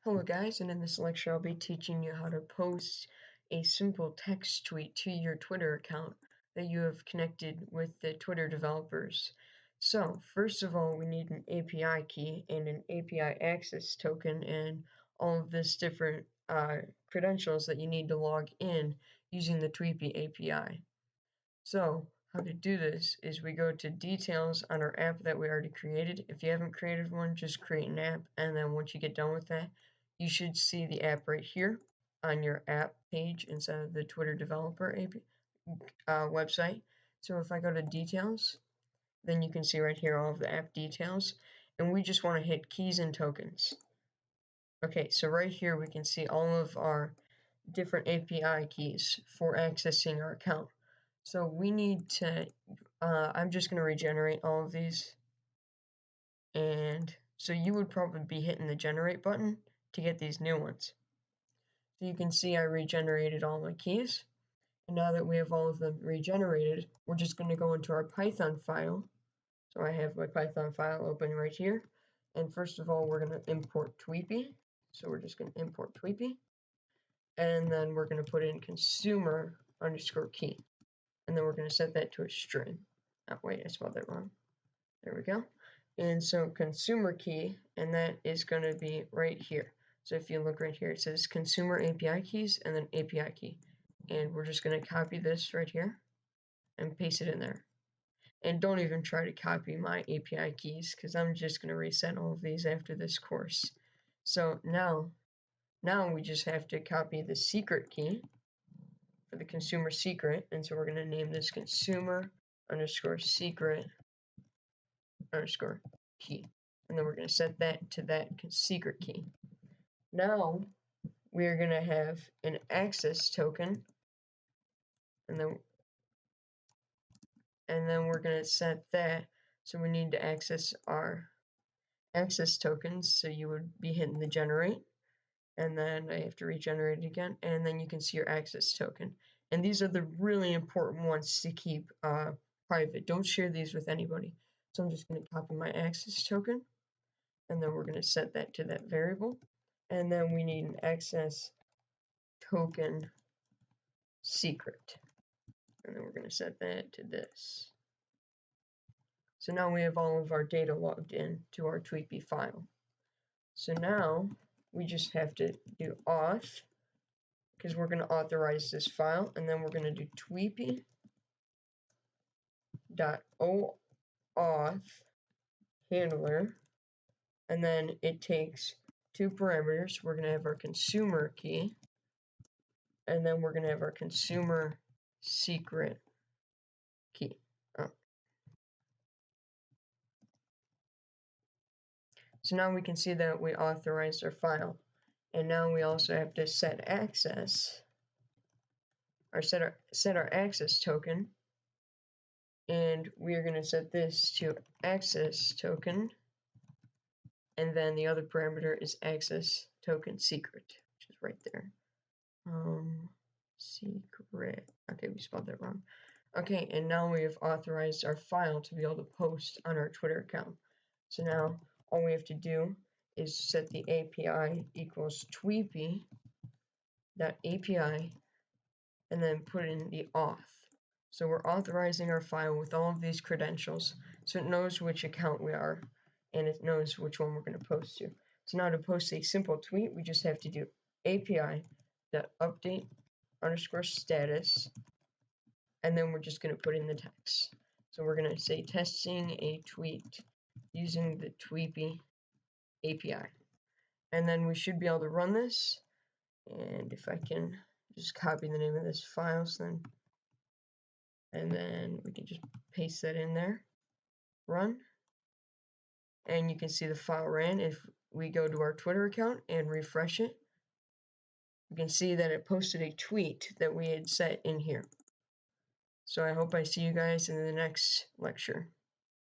Hello guys, and in this lecture I'll be teaching you how to post a simple text tweet to your Twitter account that you have connected with the Twitter developers. So first of all, we need an API key and an API access token and all of this different credentials that you need to log in using the Tweepy API. So how to do this is we go to details on our app that we already created. If you haven't created one, just create an app, and then once you get done with that, you should see the app right here on your app page inside of the Twitter developer website. So if I go to details, then you can see right here all of the app details, and we just want to hit keys and tokens. Okay, so right here we can see all of our different API keys for accessing our account. So we need to, I'm just going to regenerate all of these. And so you would probably be hitting the generate button to get these new ones. So you can see I regenerated all my keys. And now that we have all of them regenerated, we're just going to go into our Python file. So I have my Python file open right here. And first of all, we're going to import Tweepy. So we're just going to import Tweepy. And then we're going to put in consumer underscore key. And then we're going to set that to a string. Oh, wait, I spelled that wrong. There we go. And so consumer key, and that is going to be right here. So if you look right here, it says consumer API keys and then API key. And we're just going to copy this right here and paste it in there. And don't even try to copy my API keys because I'm just going to reset all of these after this course. So now we just have to copy the secret key for the consumer secret. And so we're going to name this consumer underscore secret underscore key. And then we're going to set that to that secret key. Now we're going to have an access token, and then we're going to set that. So we need to access our access tokens. So you would be hitting the generate, and then I have to regenerate it again, and then you can see your access token. And these are the really important ones to keep private. Don't share these with anybody. So I'm just going to copy my access token, and then we're going to set that to that variable. And then we need an access token secret. And then we're going to set that to this. So now we have all of our data logged in to our Tweepy file. So now we just have to do auth, because we're going to authorize this file, and then we're going to do tweepy.oauth handler, and then it takes two parameters. We're going to have our consumer key, and then we're going to have our consumer secret key. So now we can see that we authorized our file, and now we also have to set access, or set our access token, and we are going to set this to access token, and then the other parameter is access token secret, which is right there. Secret. Okay, we spelled that wrong. Okay, and now we have authorized our file to be able to post on our Twitter account. So now all we have to do is set the API equals tweepy.api and then put in the auth. So we're authorizing our file with all of these credentials, so it knows which account we are and it knows which one we're going to post to. So now to post a simple tweet, we just have to do API.update underscore status, and then we're just going to put in the text. So we're going to say testing a tweet using the Tweepy API. And then we should be able to run this. And if I can just copy the name of this file, and then we can just paste that in there, run. And you can see the file ran. If we go to our Twitter account and refresh it, you can see that it posted a tweet that we had set in here. So I hope I see you guys in the next lecture.